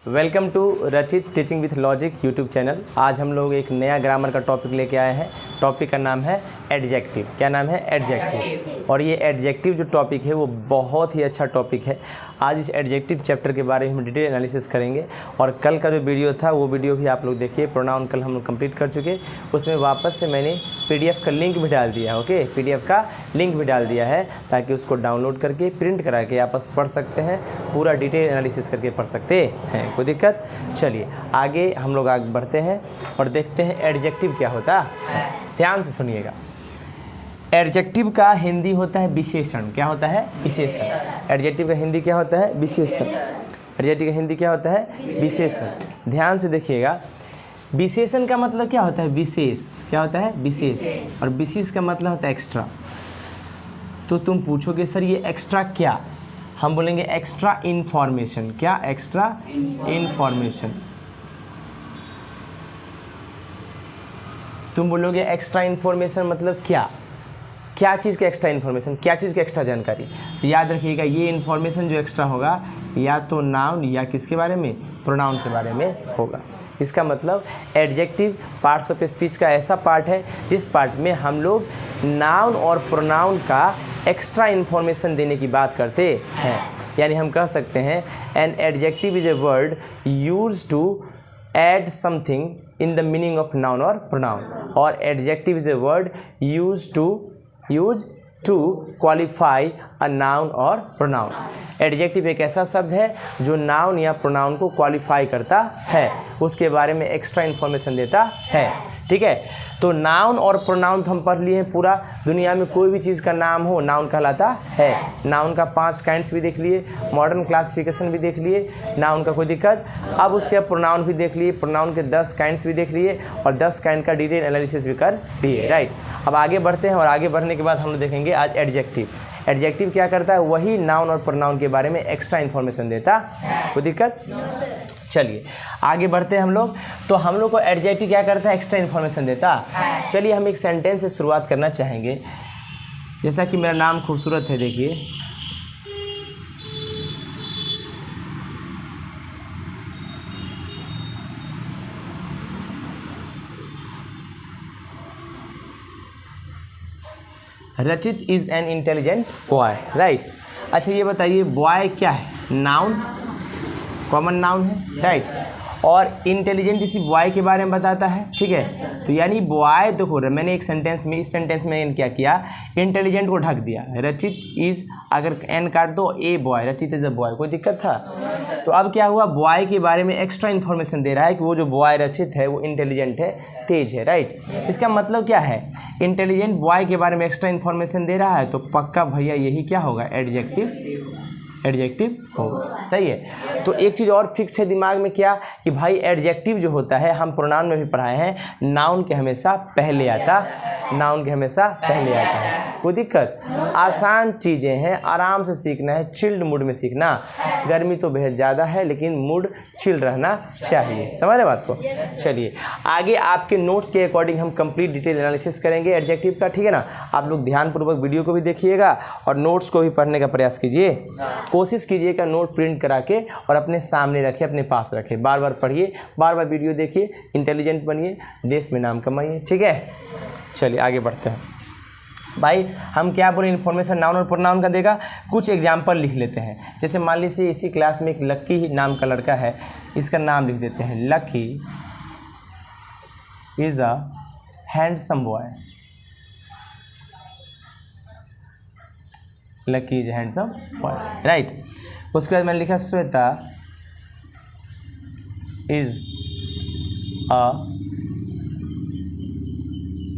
Welcome to रचित teaching with logic YouTube channel. आज हम लोग एक नया ग्रामर का टॉपिक लेके आए हैं। टॉपिक का नाम है एडजेक्टिव। क्या नाम है? एडजेक्टिव। और ये एडजेक्टिव जो टॉपिक है वो बहुत ही अच्छा टॉपिक है। आज इस एडजेक्टिव चैप्टर के बारे में हम डिटेल एनालिसिस करेंगे। और कल का जो वीडियो था वो वीडियो भी आप लोग देखिए। प्रोनाउन कल हम लोग कंप्लीट कर चुके, उसमें वापस से मैंने PDF का लिंक भी डाल दिया है। ओके, PDF का लिंक भी डाल दिया है ताकि उसको डाउनलोड करके प्रिंट करा के आपस पढ़ सकते हैं, पूरा डिटेल एनालिसिस करके पढ़ सकते हैं। कोई दिक्कत? चलिए आगे हम लोग आगे बढ़ते हैं और देखते हैं एडजेक्टिव क्या होता है। ध्यान से सुनिएगा। एडजेक्टिव का हिंदी होता है विशेषण। क्या होता है? विशेषण। एडजेक्टिव का हिंदी क्या होता है? विशेषण। एडजेक्टिव का हिंदी क्या होता है? विशेषण। ध्यान से देखिएगा। विशेषण का मतलब क्या होता है? विशेष। क्या होता है? विशेष। और विशेष का मतलब होता है एक्स्ट्रा। तो तुम पूछोगे सर ये एक्स्ट्रा क्या? हम बोलेंगे एक्स्ट्रा इन्फॉर्मेशन। क्या? Extra information. तुम बोलोगे एक्स्ट्रा इन्फॉर्मेशन मतलब क्या? क्या चीज़ का एक्स्ट्रा इन्फॉर्मेशन? क्या चीज़ की एक्स्ट्रा जानकारी? तो याद रखिएगा ये इन्फॉर्मेशन जो एक्स्ट्रा होगा या तो नाउन या किसके बारे में? प्रोनाउन के बारे में होगा। इसका मतलब एडजेक्टिव पार्ट्स ऑफ स्पीच का ऐसा पार्ट है जिस पार्ट में हम लोग नाउन और प्रोनाउन का एक्स्ट्रा इन्फॉर्मेशन देने की बात करते हैं। यानी हम कह सकते हैं an adjective is a word use to add something in the meaning of noun or pronoun, और adjective is a word used to qualify a noun or pronoun। Adjective एक ऐसा शब्द है जो नाउन या प्रोनाउन को क्वालिफाई करता है, उसके बारे में एक्स्ट्रा इन्फॉर्मेशन देता है। ठीक है, तो नाउन और प्रोनाउन तो हम पढ़ लिए हैं। पूरा दुनिया में कोई भी चीज़ का नाम हो नाउन कहलाता है। नाउन का 5 काइंड्स भी देख लिए, मॉडर्न क्लासिफिकेशन भी देख लिए नाउन का, कोई दिक्कत। अब उसके प्रोनाउन भी देख लिए, प्रोनाउन के 10 काइंड्स भी देख लिए और 10 काइंड का डिटेल एनालिसिस भी कर लिए। राइट, अब आगे बढ़ते हैं और आगे बढ़ने के बाद हम लोग देखेंगे आज एडजेक्टिव। एडजेक्टिव क्या करता है? वही नाउन और प्रोनाउन के बारे में एक्स्ट्रा इन्फॉर्मेशन देता। कोई दिक्कत? चलिए आगे बढ़ते हैं हम लोग। तो हम लोग को एडजेक्टिव क्या करता है? एक्स्ट्रा इन्फॉर्मेशन देता। चलिए हम एक सेंटेंस से शुरुआत करना चाहेंगे। जैसा कि मेरा नाम खूबसूरत है, देखिए रचित is an intelligent boy. Right, अच्छा ये बताइए बॉय क्या है? नाउन, कॉमन नाउन है। राइट, और इंटेलिजेंट इसी बॉय के बारे में बताता है। ठीक है, तो यानी बॉय देखो मैंने एक सेंटेंस में, इस सेंटेंस में क्या किया? इंटेलिजेंट को ढक दिया। रचित इज, अगर एन काट दो, ए बॉय, रचित इज अ बॉय। कोई दिक्कत था? तो अब क्या हुआ? बॉय के बारे में एक्स्ट्रा इन्फॉर्मेशन दे रहा है कि वो जो बॉय रचित है वो इंटेलिजेंट है, तेज है। राइट, इसका मतलब क्या है? इंटेलिजेंट बॉय के बारे में एक्स्ट्रा इन्फॉर्मेशन दे रहा है तो पक्का भैया यही क्या होगा? एडजेक्टिव होगा। सही है। तो एक चीज़ और फिक्स है दिमाग में, क्या कि भाई एडजेक्टिव जो होता है, हम प्रोनाउन में भी पढ़ाए हैं, नाउन के हमेशा पहले आता। नाउन के हमेशा पहले आता है। कोई दिक्कत? आसान चीज़ें हैं, आराम से सीखना है, चिल्ड मूड में सीखना। गर्मी तो बेहद ज़्यादा है लेकिन मूड चिल रहना चाहिए। समझ रहे बात को? चलिए आगे आपके नोट्स के अकॉर्डिंग हम कंप्लीट डिटेल एनालिसिस करेंगे एडजेक्टिव का। ठीक है ना? आप लोग ध्यानपूर्वक वीडियो को भी देखिएगा और नोट्स को भी पढ़ने का प्रयास कीजिए। कोशिश कीजिएगा नोट प्रिंट करा के और अपने सामने रखिए, अपने पास रखिए। बार बार पढ़िए, बार बार वीडियो देखिए, इंटेलिजेंट बनिए, देश में नाम कमाइए। ठीक है, चलिए आगे बढ़ते हैं। भाई हम क्या बोले? इन्फॉर्मेशन नाउन और प्रोनाउन का देगा। कुछ एग्जाम्पल लिख लेते हैं। जैसे मान लीजिए इसी क्लास में एक लक्की नाम का लड़का है, इसका नाम लिख देते हैं। Lucky is a handsome boy. Lucky is handsome boy. Right, उसके बाद मैंने लिखा Shweta is a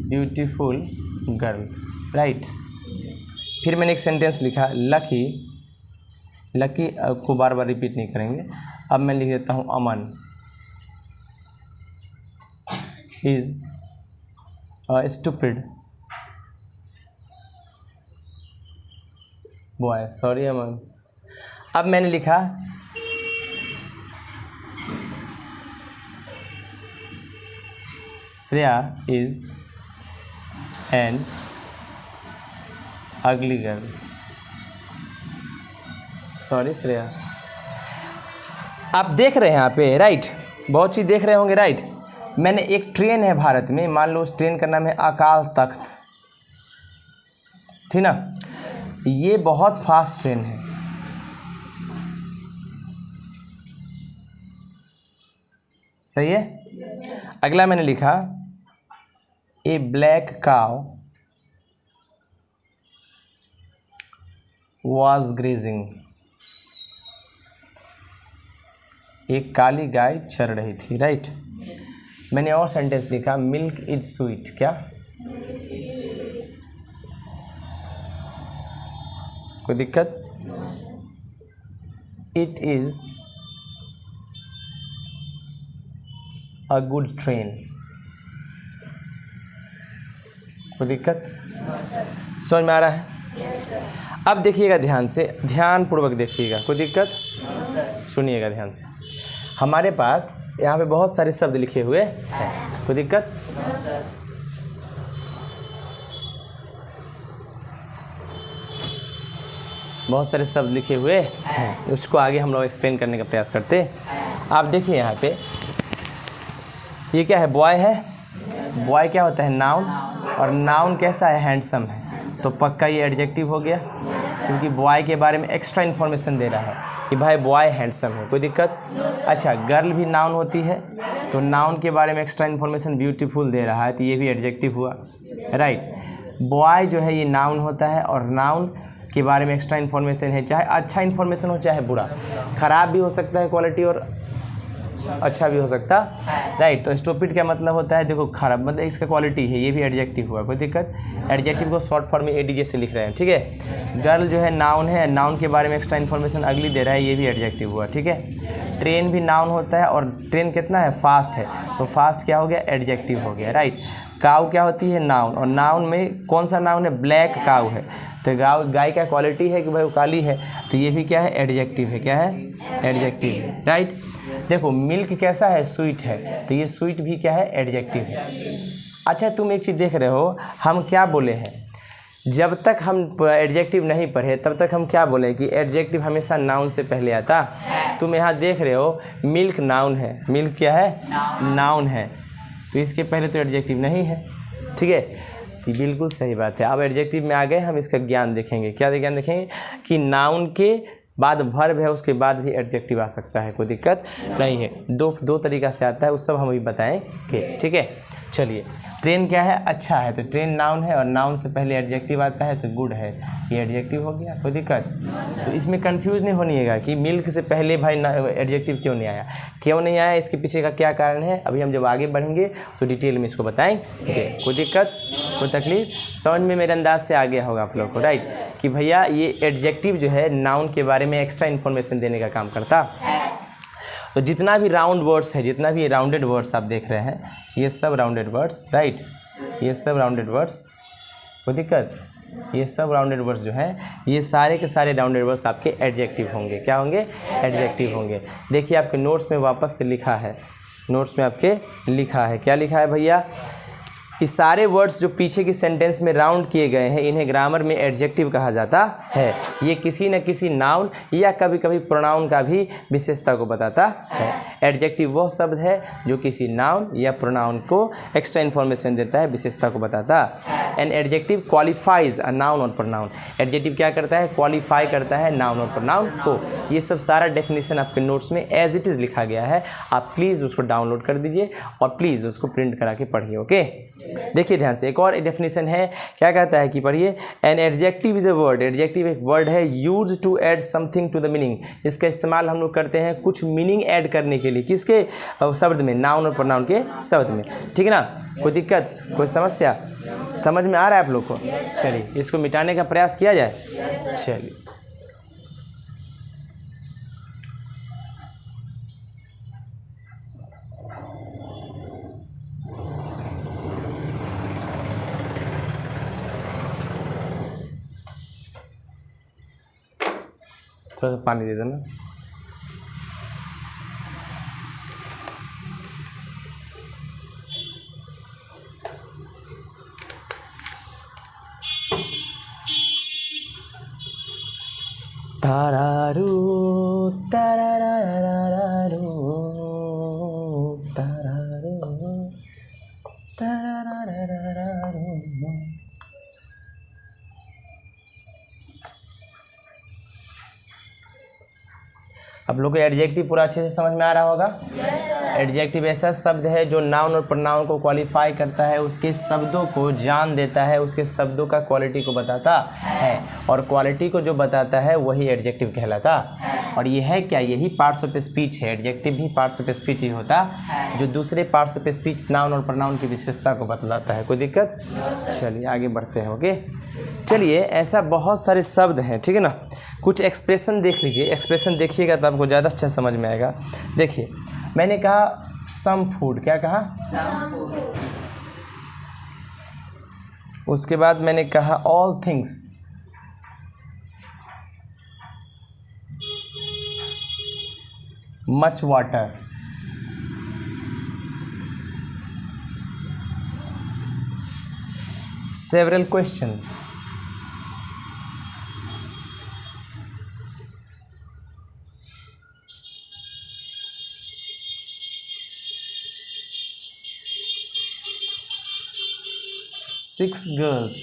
beautiful girl. Right, फिर मैंने एक सेंटेंस लिखा लकी को बार बार रिपीट नहीं करेंगे। अब मैं लिख देता हूँ Aman is a stupid boy. Sorry Aman. अब मैंने लिखा Shreya is an ugly girl. Sorry Shreya. आप देख रहे हैं यहाँ पे, राइट, बहुत चीज़ देख रहे होंगे, राइट। मैंने एक ट्रेन है भारत में, मान लो उस ट्रेन का नाम है अकाल तख्त, ठीक ना। ये बहुत फास्ट ट्रेन है, सही है। अगला मैंने लिखा ए ब्लैक काउ वॉज ग्रेजिंग, एक काली गाय चर रही थी, राइट। मैंने और सेंटेंस लिखा मिल्क इज स्वीट, क्या, कोई दिक्कत, it is a good train, कोई दिक्कत, समझ में आ रहा है। अब देखिएगा ध्यान से, ध्यान पूर्वक देखिएगा, कोई दिक्कत, सुनिएगा ध्यान से। हमारे पास यहाँ पे बहुत सारे शब्द लिखे हुए हैं, कोई दिक्कत, बहुत सारे शब्द लिखे हुए हैं, उसको आगे हम लोग एक्सप्लेन करने का प्रयास करते हैं। आप देखिए यहाँ पे ये क्या है, बॉय है। बॉय क्या होता है, नाउन, और नाउन कैसा है, हैंडसम है, तो पक्का ये एडजेक्टिव हो गया, क्योंकि बॉय के बारे में एक्स्ट्रा इन्फॉर्मेशन दे रहा है कि भाई बॉय हैंडसम है, कोई दिक्कत। अच्छा, गर्ल भी नाउन होती है, तो नाउन के बारे में एक्स्ट्रा इन्फॉर्मेशन ब्यूटीफुल दे रहा है, तो ये भी एडजेक्टिव हुआ, राइट। बॉय जो है ये नाउन होता है, और नाउन के बारे में एक्स्ट्रा इन्फॉर्मेशन है, चाहे अच्छा इन्फॉर्मेशन हो चाहे बुरा, ख़राब भी हो सकता है क्वालिटी और अच्छा भी हो सकता, राइट। तो स्टूपिड क्या मतलब होता है, देखो खराब मतलब इसका क्वालिटी है, ये भी एडजेक्टिव हुआ, कोई दिक्कत। एडजेक्टिव को शॉर्ट फॉर्म में एडीजे से लिख रहे हैं, ठीक है। गर्ल जो है नाउन है, नाउन के बारे में एक्स्ट्रा इन्फॉर्मेशन अगली दे रहा है, ये भी एडजेक्टिव हुआ, ठीक है। ट्रेन भी नाउन होता है, और ट्रेन कितना है, फास्ट है, तो फास्ट क्या हो गया, एडजेक्टिव हो गया, राइट। काऊ क्या होती है, नाउन, और नाउन में कौन सा नाउन है, ब्लैक काऊ है, तो गाय का क्वालिटी है कि भाई वो काली है, तो ये भी क्या है, एडजेक्टिव है, क्या है, एडजेक्टिव है, राइट। देखो मिल्क कैसा है, स्वीट है, तो ये स्वीट भी क्या है, एडजेक्टिव है। अच्छा, तुम एक चीज़ देख रहे हो, हम क्या बोले हैं, जब तक हम एडजेक्टिव नहीं पढ़े तब तक हम क्या बोले कि एडजेक्टिव हमेशा नाउन से पहले आता। तुम यहाँ देख रहे हो मिल्क नाउन है, मिल्क क्या है, नाउन है, तो इसके पहले तो एडजेक्टिव नहीं है, ठीक है। तो बिल्कुल सही बात है। अब एडजेक्टिव में आ गए, हम इसका ज्ञान देखेंगे, क्या ज्ञान देखेंगे कि नाउन के बाद वर्ब है, उसके बाद भी एडजेक्टिव आ सकता है, कोई दिक्कत नहीं है। दो तरीका से आता है, उस सब हम अभी बताएंगे, ठीक है। चलिए, ट्रेन क्या है, अच्छा है, तो ट्रेन नाउन है, और नाउन से पहले एडजेक्टिव आता है, तो गुड है, ये एडजेक्टिव हो गया, कोई दिक्कत। तो इसमें कंफ्यूज नहीं होनिएगा कि मिल्क से पहले भाई एडजेक्टिव क्यों नहीं आया, क्यों नहीं आया, इसके पीछे का क्या कारण है, अभी हम जब आगे बढ़ेंगे तो डिटेल में इसको बताएंगे, कोई दिक्कत, कोई तकलीफ, समझ में मेरे अंदाज से आ गया होगा आप लोग को, राइट, कि भैया ये एडजेक्टिव जो है नाउन के बारे में एक्स्ट्रा इन्फॉर्मेशन देने का काम करता। तो जितना भी राउंड वर्ड्स है, जितना भी राउंडेड वर्ड्स आप देख रहे हैं, ये सब राउंडेड वर्ड्स, राइट, ये सब राउंडेड वर्ड्स, कोई दिक्कत, ये सब राउंडेड वर्ड्स जो हैं, ये सारे के सारे राउंडेड वर्ड्स आपके एडजेक्टिव होंगे, क्या होंगे, एडजेक्टिव होंगे। देखिए आपके नोट्स में वापस से लिखा है, नोट्स में आपके लिखा है, क्या लिखा है भैया, कि सारे वर्ड्स जो पीछे की सेंटेंस में राउंड किए गए हैं, इन्हें ग्रामर में एडजेक्टिव कहा जाता है। ये किसी न किसी नाउन या कभी कभी प्रोनाउन का भी विशेषता को बताता है। एडजेक्टिव वह शब्द है जो किसी नाउन या प्रोनाउन को एक्स्ट्रा इन्फॉर्मेशन देता है, विशेषता को बताता है। An adjective qualifies a noun और प्रोनाउन, एडजेक्टिव क्या करता है, क्वालिफाई करता है नाउन और प्रोनाउन को। ये सब सारा डेफिनेशन आपके नोट्स में एज इट इज़ लिखा गया है, आप प्लीज़ उसको डाउनलोड कर दीजिए और प्लीज़ उसको प्रिंट करा के पढ़िए, ओके। देखिए ध्यान से, एक और डेफिनेशन है, क्या कहता है कि पढ़िए, an adjective is a word, adjective एक वर्ड है use to add something to the meaning, इसका इस्तेमाल हम लोग करते हैं कुछ मीनिंग ऐड करने के लिए, किसके शब्द में, नाउन और प्रोनाउन के शब्द में, ठीक है ना। कोई दिक्कत, कोई समस्या, समझ में आ रहा है आप लोग को। चलिए इसको मिटाने का प्रयास किया जाए। चलिए थोड़ा सा पानी दे देना। तारारू तारारारारू आप लोग को एडजेक्टिव पूरा अच्छे से समझ में आ रहा होगा। एडजेक्टिव ऐसा शब्द है जो नाउन और प्रोनाउन को क्वालिफाई करता है, उसके शब्दों को जान देता है, उसके शब्दों का क्वालिटी को बताता है, और क्वालिटी को जो बताता है वही एडजेक्टिव कहलाता। और ये है क्या, यही पार्ट्स ऑफ स्पीच है। एडजेक्टिव भी पार्ट्स ऑफ स्पीच ही होता जो दूसरे पार्ट्स ऑफ स्पीच नाउन और प्रोनाउन की विशेषता को बतलाता है। कोई दिक्कत? चलिए आगे बढ़ते हैं। ओके, चलिए ऐसा बहुत सारे शब्द हैं, ठीक है ना। कुछ एक्सप्रेशन देख लीजिए, एक्सप्रेशन देखिएगा तो आपको ज़्यादा अच्छा समझ में आएगा। देखिए, मैंने कहा सम फूड, क्या कहा? Some food. उसके बाद मैंने कहा all things, much water, several question, six girls,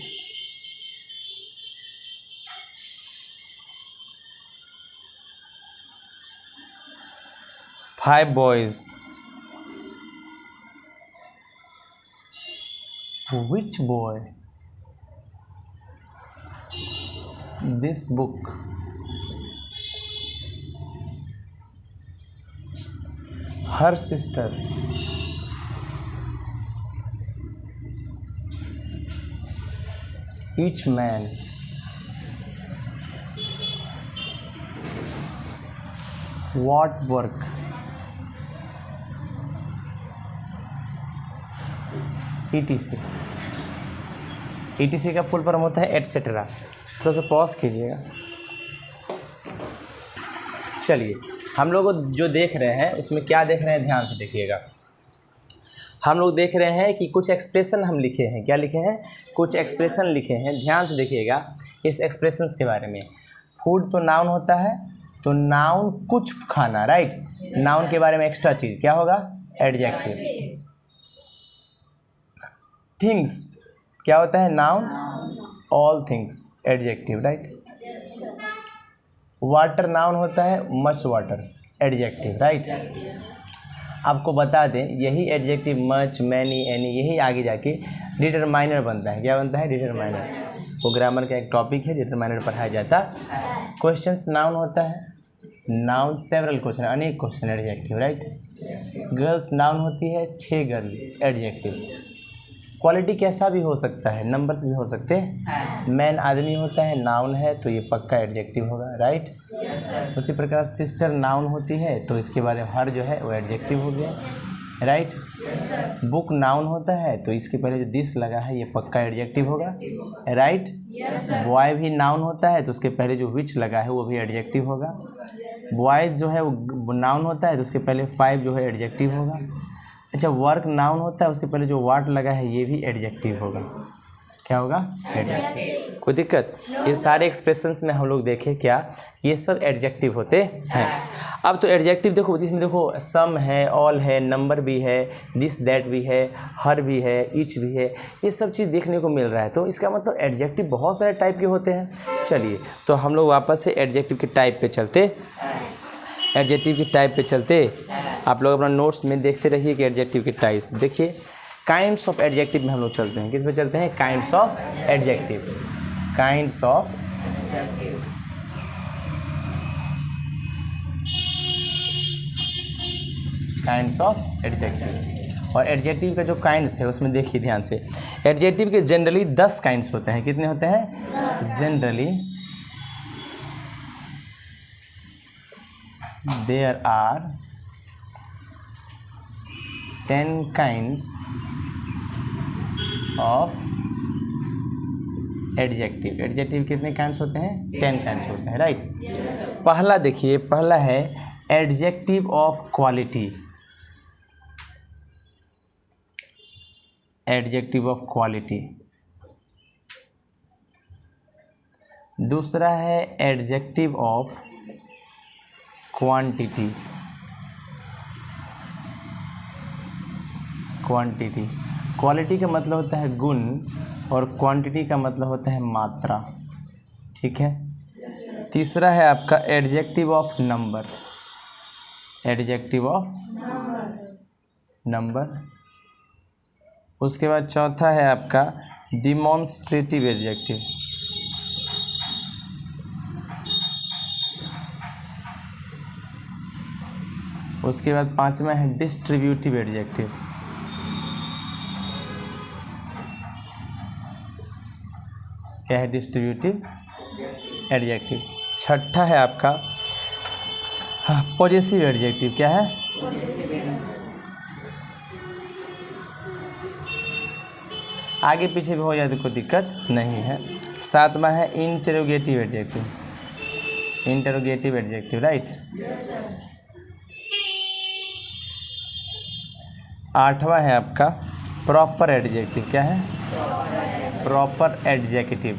five boys, which boy, this book, her sister, each man, what work, etc। etc का फुल फॉर्म होता है एटसेट्रा। थोड़ा सा पॉज कीजिएगा। चलिए, हम लोग जो देख रहे हैं उसमें क्या देख रहे हैं, ध्यान से देखिएगा। हम लोग देख रहे हैं कि कुछ एक्सप्रेशन हम लिखे हैं। क्या लिखे हैं? कुछ एक्सप्रेशन लिखे हैं। ध्यान से देखिएगा इस एक्सप्रेशंस के बारे में। फूड तो नाउन होता है, तो नाउन कुछ खाना, राइट। नाउन के बारे में एक्स्ट्रा चीज़ क्या होगा? एडजेक्टिव। थिंग्स क्या होता है? Noun. All things adjective, right. Water noun होता है, मच वाटर एडजेक्टिव, राइट। आपको बता दें यही एडजेक्टिव मच, मैनी, एनी यही आगे जाके डिटरमाइनर बनता है। क्या बनता है? डिटरमाइनर। वो ग्रामर का एक टॉपिक है, डिटरमाइनर पढ़ाया जाता। क्वेश्चंस नाउन होता है, नाउन सेवरल क्वेश्चन, अनेक question adjective, right. Girls noun होती है, 6 गर्ल एडजेक्टिव। क्वालिटी कैसा भी हो सकता है, नंबर्स भी हो सकते हैं। मैन आदमी होता है, नाउन है तो ये पक्का एडजेक्टिव होगा, राइट। उसी प्रकार सिस्टर नाउन होती है तो इसके बारे में हर जो है वो एडजेक्टिव हो गया, राइट। बुक नाउन होता है तो इसके पहले जो दिस लगा है ये पक्का एडजेक्टिव होगा, राइट। बॉय भी नाउन होता है तो उसके पहले जो विच लगा है वो भी एडजेक्टिव होगा। बॉयज़ जो है वो नाउन होता है तो उसके पहले 5 जो है एडजेक्टिव होगा। अच्छा, वर्क नाउन होता है उसके पहले जो वाट लगा है ये भी एडजेक्टिव होगा। क्या होगा? एडजेक्टिव। कोई दिक्कत? ये सारे एक्सप्रेशंस में हम लोग देखें क्या, ये सब एडजेक्टिव होते हैं। अब तो एडजेक्टिव देखो, इसमें देखो सम है, ऑल है, नंबर भी है, दिस दैट भी है, हर भी है, ईच भी है, ये सब चीज़ देखने को मिल रहा है। तो इसका मतलब एडजेक्टिव बहुत सारे टाइप के होते हैं। चलिए तो हम लोग वापस से एडजेक्टिव के टाइप पे चलते। एडजेक्टिव के टाइप पे चलते आप लोग अपना नोट्स में देखते रहिए कि एडजेक्टिव के टाइप्स देखिए। काइंड्स ऑफ एडजेक्टिव में हम लोग चलते हैं। किस में चलते हैं? Kinds of adjective. Kinds of kinds of adjective. और एडजेक्टिव का जो काइंड्स है उसमें देखिए ध्यान से। एडजेक्टिव के जनरली 10 काइंड्स होते हैं। कितने होते हैं? Generally there are 10 kinds of adjective. Adjective कितने काइंड्स होते हैं? 10 काइंड्स होते हैं, राइट। पहला देखिए, पहला है adjective of quality. Adjective of quality. दूसरा है adjective of quantity. Quantity. Quality का मतलब होता है गुण और क्वांटिटी का मतलब होता है मात्रा, ठीक है। तीसरा है आपका adjective of number, adjective of number. उसके बाद चौथा है आपका डिमॉन्स्ट्रेटिव एडजेक्टिव। उसके बाद पांचवा है डिस्ट्रीब्यूटिव एडजेक्टिव। क्या है डिस्ट्रीब्यूटिव एडजेक्टिव। छठा है आपका पॉजेसिव एडजेक्टिव। क्या है? आगे पीछे भी हो जाए तो कोई दिक्कत नहीं है। सातवां है interrogative adjective, interrogative adjective, right. आठवां है आपका प्रॉपर एडजेक्टिव। क्या है? Proper adjective.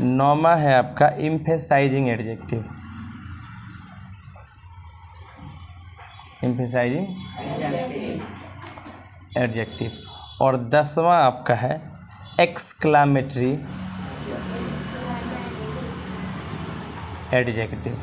नौवां है आपका एम्फेसाइजिंग एडजेक्टिव, एम्फेसाइजिंग एडजेक्टिव। और 10वां आपका है एक्सक्लामेटरी एडजेक्टिव,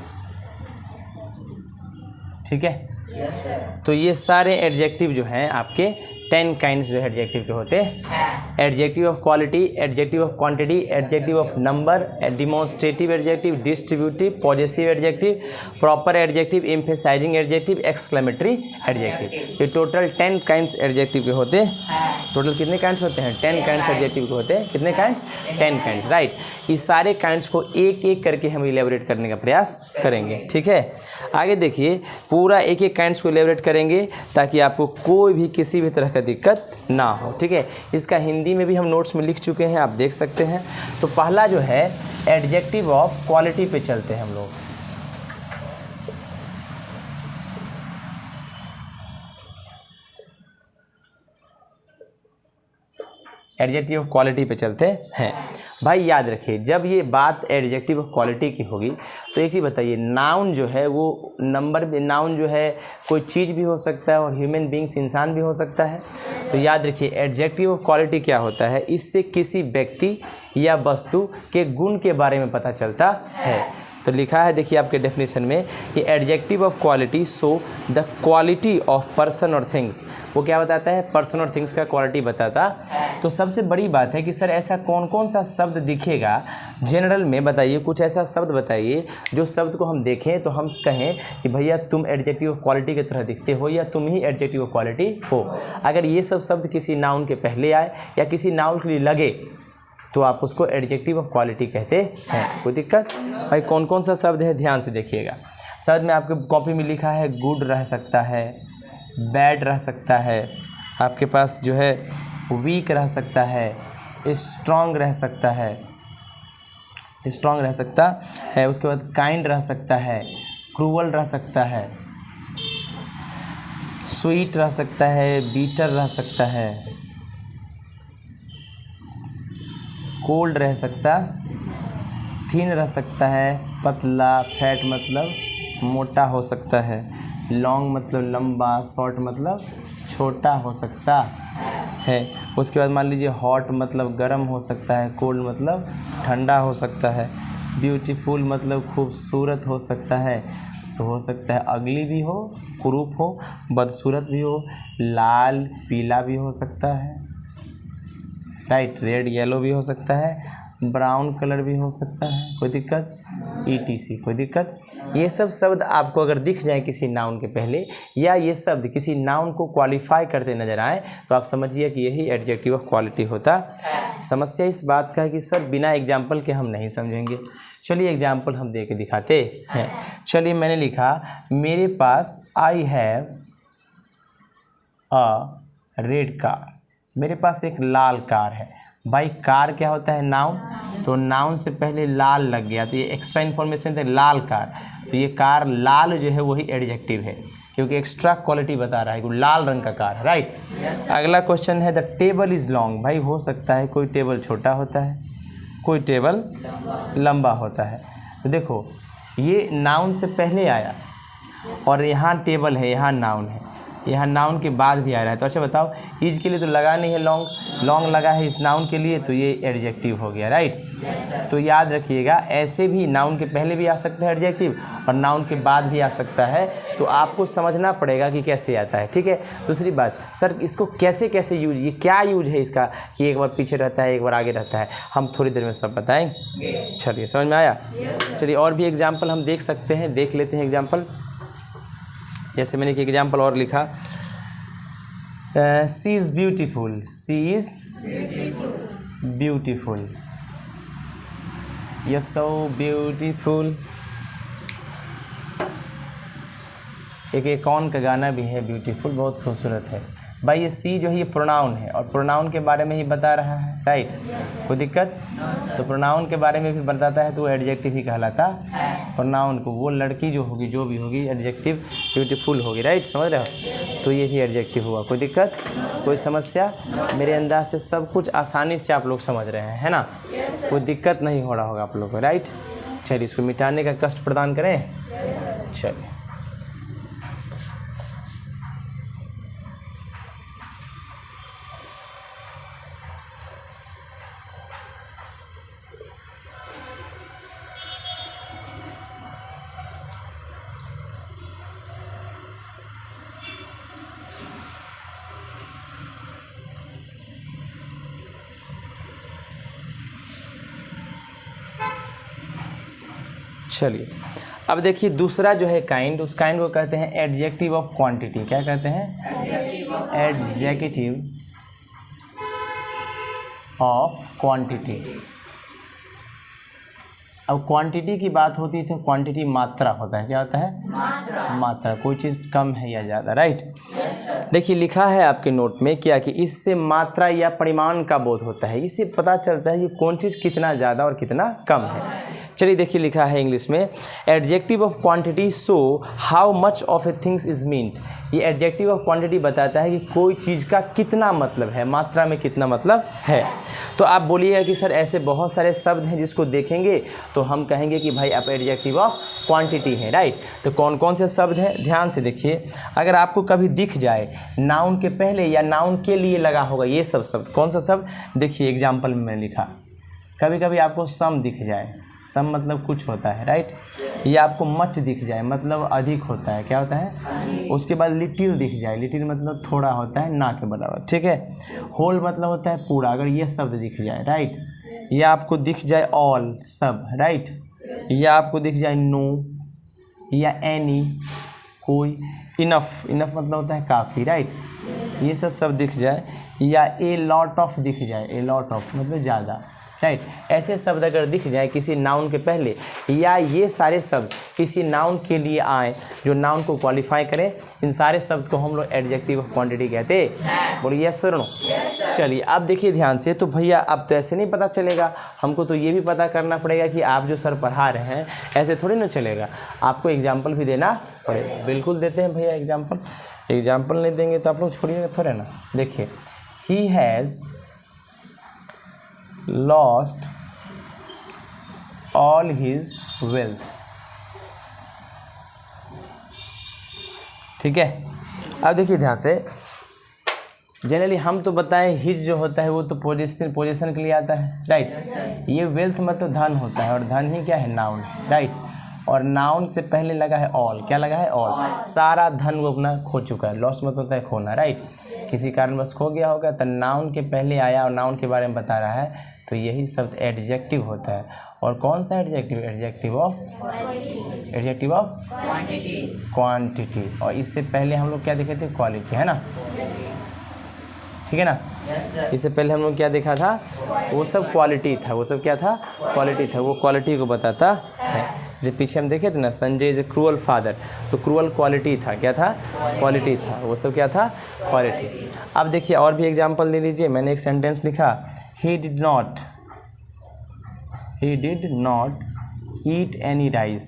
ठीक है। तो ये सारे एडजेक्टिव जो हैं आपके 10 काइंड्स जो एडजेक्टिव के होते हैं। Adjective of quality, adjective of quantity, adjective of number, demonstrative adjective, distributive, possessive adjective, proper adjective, emphasizing adjective, exclamatory adjective. ये टोटल 10 काइंड्स एडजेक्टिव के होते हैं। टोटल कितने काइंड्स होते हैं? 10 काइंड्स एडजेक्टिव के होते हैं। कितने काइंड्स? 10 kinds, right. इस सारे काइंड्स को एक एक करके हम इलेबोरेट करने का प्रयास करेंगे, ठीक है। आगे देखिए, पूरा एक एक काइंड्स को इलेबोरेट करेंगे ताकि आपको कोई भी किसी भी तरह का दिक्कत ना हो, ठीक है। इसका हिंदी में भी हम नोट्स में लिख चुके हैं, आप देख सकते हैं। तो पहला जो है एडजेक्टिव ऑफ क्वालिटी पे चलते हैं हम लोग। एडजेक्टिव ऑफ क्वालिटी पे चलते हैं। भाई याद रखिए, जब ये बात एडजेक्टिव ऑफ क्वालिटी की होगी तो एक चीज़ बताइए, नाउन जो है वो नंबर, नाउन जो है कोई चीज़ भी हो सकता है और ह्यूमन बींग्स इंसान भी हो सकता है। तो याद रखिए एडजेक्टिव ऑफ क्वालिटी क्या होता है, इससे किसी व्यक्ति या वस्तु के गुण के बारे में पता चलता है। तो लिखा है देखिए आपके डेफिनेशन में कि adjective of quality show the quality of person और थिंग्स। वो क्या बताता है? पर्सन और थिंग्स का क्वालिटी बताता। तो सबसे बड़ी बात है कि सर ऐसा कौन कौन सा शब्द दिखेगा जनरल में, बताइए कुछ ऐसा शब्द बताइए जो शब्द को हम देखें तो हम कहें कि भैया तुम एडजेक्टिव ऑफ क्वालिटी की तरह दिखते हो या तुम ही एडजेक्टिव ऑफ क्वालिटी हो। अगर ये सब शब्द किसी नाउन के पहले आए या किसी नाउन के लिए लगे तो आप उसको एडजेक्टिव ऑफ क्वालिटी कहते हैं। कोई दिक्कत? भाई कौन कौन सा शब्द है ध्यान से देखिएगा। शब्द में आपके कॉपी में लिखा है गुड रह सकता है, बैड रह सकता है, आपके पास जो है वीक रह सकता है, स्ट्रॉन्ग रह सकता है, स्ट्रॉन्ग रह सकता है। उसके बाद काइंड रह सकता है, क्रूअल रह सकता है, स्वीट रह सकता है, बीटर रह सकता है, कोल्ड रह सकता, थिन रह सकता है, पतला, फैट मतलब मोटा हो सकता है, लॉन्ग मतलब लंबा, शॉर्ट मतलब छोटा हो सकता है। उसके बाद मान लीजिए हॉट मतलब गर्म हो सकता है, कोल्ड मतलब ठंडा हो सकता है, ब्यूटीफुल मतलब खूबसूरत हो सकता है। तो हो सकता है अगली भी हो, कुरूप हो, बदसूरत भी हो, लाल पीला भी हो सकता है, राइट, रेड येलो भी हो सकता है, ब्राउन कलर भी हो सकता है। कोई दिक्कत? ETC, कोई दिक्कत? ये सब शब्द आपको अगर दिख जाए किसी नाउन के पहले या ये शब्द किसी नाउन को क्वालिफाई करते नजर आए तो आप समझिए कि यही एडजेक्टिव ऑफ क्वालिटी होता। समस्या इस बात का है कि सर बिना एग्जाम्पल के हम नहीं समझेंगे। चलिए एग्जाम्पल हम दे के दिखाते हैं। चलिए मैंने लिखा मेरे पास I have a red car, मेरे पास एक लाल कार है। भाई कार क्या होता है? नाउन। तो नाउन से पहले लाल लग गया तो ये एक्स्ट्रा इन्फॉर्मेशन है, लाल कार। तो ये कार लाल जो है वही एडजेक्टिव है क्योंकि एक्स्ट्रा क्वालिटी बता रहा है कि लाल रंग का कार है, राइट। अगला क्वेश्चन है द टेबल इज़ लॉन्ग। भाई हो सकता है कोई टेबल छोटा होता है, कोई टेबल लंबा होता है। तो देखो ये नाउन से पहले आया और यहाँ टेबल है, यहाँ नाउन है। यहाँ नाउन के बाद भी आ रहा है। तो अच्छा बताओ, इज के लिए तो लगा नहीं है लॉन्ग, लॉन्ग लगा है इस नाउन के लिए, तो ये एडजेक्टिव हो गया, राइट। तो याद रखिएगा, ऐसे भी नाउन के पहले भी आ सकता है एडजेक्टिव और नाउन के बाद भी आ सकता है, तो आपको समझना पड़ेगा कि कैसे आता है, ठीक है। दूसरी बात, सर इसको कैसे कैसे यूज, ये क्या यूज है इसका कि एक बार पीछे रहता है एक बार आगे रहता है, हम थोड़ी देर में सब बताएंगे। चलिए, समझ में आया? चलिए, और भी एग्जाम्पल हम देख सकते हैं, देख लेते हैं एग्जाम्पल। जैसे मैंने एक एग्जाम्पल और लिखा, she is beautiful, she is beautiful, you so beautiful. एक कौन का गाना भी है ब्यूटीफुल, बहुत खूबसूरत है भाई। ये सी जो है ये प्रोनाउन है और प्रोनाउन के बारे में ही बता रहा है, राइट। कोई दिक्कत? तो प्रोनाउन के बारे में भी बताता है तो वो एडजेक्टिव ही कहलाता है। प्रोनाउन को वो लड़की जो होगी, जो भी होगी, एडजेक्टिव ब्यूटीफुल होगी, राइट, समझ रहे हो? तो ये भी एडजेक्टिव हुआ। कोई दिक्कत, कोई समस्या? मेरे अंदाज से सब कुछ आसानी से आप लोग समझ रहे हैं, है ना? कोई दिक्कत नहीं हो रहा होगा आप लोग को, राइट। चलिए, इसको मिटाने का कष्ट प्रदान करें। चलिए, चलिए अब देखिए दूसरा जो है काइंड, उस काइंड को कहते हैं एडजेक्टिव ऑफ क्वांटिटी। क्या कहते हैं? Adjective of quantity. अब क्वांटिटी की बात होती है तो क्वांटिटी मात्रा होता है। क्या होता है? मात्रा। कोई चीज़ कम है या ज़्यादा, राइट। देखिए लिखा है आपके नोट में क्या कि इससे मात्रा या परिमाण का बोध होता है। इससे पता चलता है कि कौन चीज़ कितना ज़्यादा और कितना कम है। चलिए देखिए लिखा है इंग्लिश में, adjective of quantity show how much of A things is meant. ये एडजेक्टिव ऑफ क्वांटिटी बताता है कि कोई चीज़ का कितना मतलब है, मात्रा में कितना मतलब है। तो आप बोलिएगा कि सर ऐसे बहुत सारे शब्द हैं जिसको देखेंगे तो हम कहेंगे कि भाई आप एडजेक्टिव ऑफ क्वांटिटी है, राइट। तो कौन कौन से शब्द हैं, ध्यान से देखिए। अगर आपको कभी दिख जाए नाउन के पहले या नाउन के लिए लगा होगा ये सब शब्द, कौन सा शब्द? देखिए एग्जाम्पल में मैंने लिखा, कभी कभी आपको सम दिख जाए, सम मतलब कुछ होता है, राइट। या आपको मच दिख जाए मतलब अधिक होता है। क्या होता है? उसके बाद लिटिल दिख जाए, लिटिल मतलब थोड़ा होता है, ना के बराबर, ठीक है। होल मतलब होता है पूरा। अगर ये शब्द दिख जाए, राइट। या आपको दिख जाए ऑल, सब, राइट। या आपको दिख जाए नो या एनी, कोई, इनफ, इनफ मतलब होता है काफ़ी, राइट। ये सब शब्द दिख जाए। या ए लॉट ऑफ दिख जाए, ए लॉट ऑफ मतलब ज़्यादा, राइट। ऐसे शब्द अगर दिख जाए किसी नाउन के पहले, या ये सारे शब्द किसी नाउन के लिए आए जो नाउन को क्वालिफाई करें, इन सारे शब्द को हम लोग एडजेक्टिव ऑफ क्वांटिटी कहते हैं। बोलिए यस सर नो? चलिए अब देखिए ध्यान से। तो भैया अब तो ऐसे नहीं पता चलेगा, हमको तो ये भी पता करना पड़ेगा कि आप जो सर पढ़ा रहे हैं ऐसे थोड़ी ना चलेगा, आपको एग्जाम्पल भी देना पड़ेगा। बिल्कुल देते हैं भैया एग्जाम्पल, एग्जाम्पल नहीं देंगे तो आप लोग छोड़िएगा थोड़े ना। देखिए, he has lost all his wealth, ठीक है। अब देखिए ध्यान से, जनरली हम तो बताएं हिज जो होता है वो तो पोजीशन के लिए आता है, राइट। ये वेल्थ मतलब धन होता है और धन ही क्या है? Noun, right. और नाउन से पहले लगा है ऑल। क्या लगा है? ऑल। सारा धन वो अपना खो चुका है। लॉस मतलब होता है खोना, राइट। किसी कारणवश खो गया होगा तो नाउन के पहले आया और नाउन के बारे में बता रहा है, तो यही शब्द एडजेक्टिव होता है। और कौन सा एडजेक्टिव? Adjective of quantity. और इससे पहले हम लोग क्या देखे थे? क्वालिटी, है ना, ठीक है ना। इससे पहले हम लोग क्या देखा था? वो सब क्वालिटी था। वो सब क्या था? क्वालिटी था। वो क्वालिटी को बताता है। जैसे पीछे हम देखे थे ना, Sanjay is a cruel father, तो क्रूअल क्वालिटी था। क्या था? क्वालिटी था। वो सब क्या था? क्वालिटी। अब देखिए और भी एग्जाम्पल दे दीजिए। मैंने एक सेंटेंस लिखा, he did not eat any rice।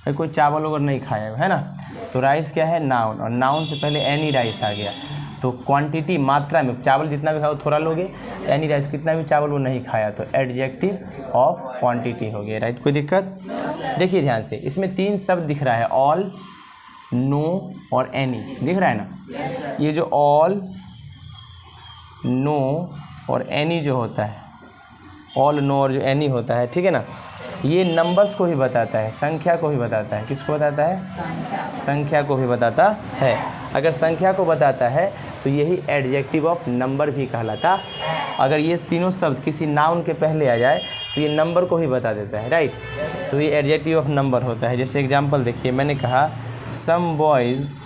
कोई चावल वगैरह नहीं खाया है ना, तो राइस क्या है? नाउन। और नाउन से पहले एनी राइस आ गया, तो क्वांटिटी मात्रा में चावल जितना भी खाओ थोड़ा लोगे, एनी राइस कितना भी चावल वो नहीं खाया, तो एडजेक्टिव ऑफ क्वांटिटी हो गया, राइट। कोई दिक्कत? देखिए ध्यान से, इसमें 3 शब्द दिख रहा है, ऑल, नो और एनी, दिख रहा है ना। ये जो ऑल, नो और एनी जो होता है, ऑल, नो और जो एनी होता है, ठीक है ना, ये नंबर्स को ही बताता है, संख्या को ही बताता है। किसको बताता है? संख्या को भी बताता है। अगर संख्या को बताता है तो यही एडजेक्टिव ऑफ नंबर भी कहलाता। अगर ये तीनों शब्द किसी नाउन के पहले आ जाए तो ये नंबर को ही बता देता है, राइट। तो ये एडजेक्टिव ऑफ नंबर होता है। जैसे एग्जांपल देखिए, मैंने कहा सम बॉयज़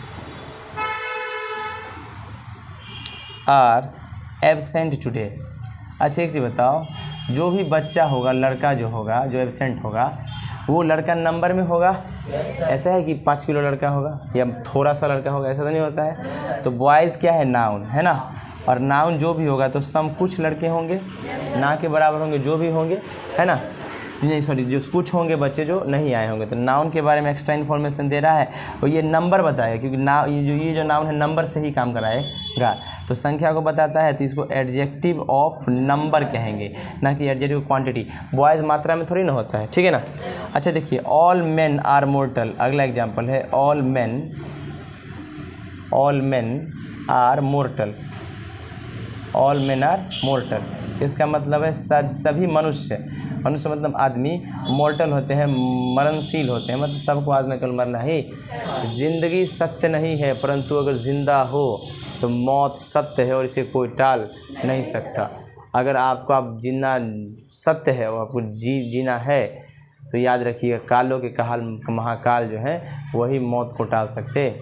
आर एब्सेंट टुडे। अच्छा एक चीज़ बताओ, जो भी बच्चा होगा, लड़का जो होगा, जो एब्सेंट होगा, वो लड़का नंबर में होगा? ऐसा है कि 5 किलो लड़का होगा या थोड़ा सा लड़का होगा, ऐसा तो नहीं होता है। तो बॉयज़ क्या है? नाउन है ना। और नाउन जो भी होगा तो सम कुछ लड़के होंगे, ना के बराबर होंगे जो भी होंगे, है ना। नहीं सॉरी, जो कुछ होंगे बच्चे जो नहीं आए होंगे। तो नाउन के बारे में एक्स्ट्रा इन्फॉर्मेशन दे रहा है और ये नंबर बताएगा, क्योंकि ये जो नाउन है नंबर से ही काम कराएगा। तो संख्या को बताता है तो इसको एडजेक्टिव ऑफ नंबर कहेंगे, ना कि एडजेक्टिव क्वांटिटी। बॉयज़ मात्रा में थोड़ी ना होता है, ठीक है ना। अच्छा देखिए, ऑल मेन आर मोर्टल। अगला एग्जाम्पल है all men are mortal. All men are mortal, इसका मतलब है सभी मनुष्य मतलब आदमी मोर्टल होते हैं, मरणशील होते हैं, मतलब सबको आज न कल मरना ही। ज़िंदगी सत्य नहीं है, परंतु अगर ज़िंदा हो तो मौत सत्य है और इसे कोई टाल नहीं सकता। अगर आपको आप जीना सत्य है और आपको जीना है तो याद रखिएगा, कालों के काल महाकाल जो है वही मौत को टाल सकते हैं।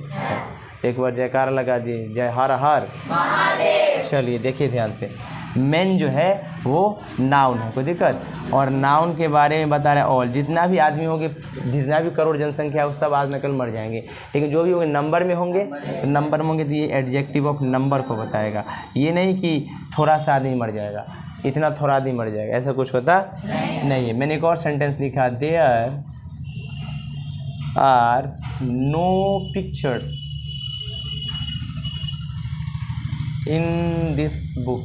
एक बार जयकार लगा जी, जय हर हर महादेव। चलिए देखिए ध्यान से, मेन जो है वो नाउन है, कोई दिक्कत। और नाउन के बारे में बता रहे ऑल, जितना भी आदमी होंगे, जितना भी करोड़ जनसंख्या है वो सब आज न कल मर जाएंगे, लेकिन जो भी होंगे नंबर में होंगे, तो नंबर में होंगे तो ये एडजेक्टिव ऑफ नंबर को बताएगा। ये नहीं कि थोड़ा सा आदमी मर जाएगा, इतना थोड़ा आदमी मर जाएगा, ऐसा कुछ होता नहीं है। मैंने एक और सेंटेंस लिखा, there are no pictures in this book.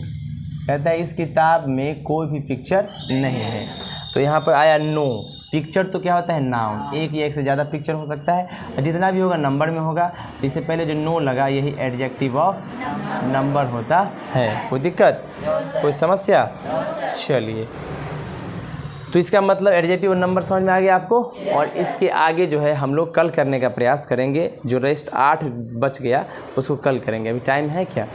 कहता है इस किताब में कोई भी पिक्चर नहीं है। तो यहाँ पर आया नो। पिक्चर तो क्या होता है? नाउन। एक या एक से ज़्यादा पिक्चर हो सकता है, और जितना भी होगा नंबर में होगा। इससे पहले जो नो लगा यही एडजेक्टिव ऑफ नंबर होता है। कोई दिक्कत, कोई समस्या? चलिए, तो इसका मतलब एडजेक्टिव और नंबर समझ में आ गया आपको। और इसके आगे जो है हम लोग कल करने का प्रयास करेंगे। जो रेस्ट 8 बच गया उसको कल करेंगे। अभी टाइम है क्या?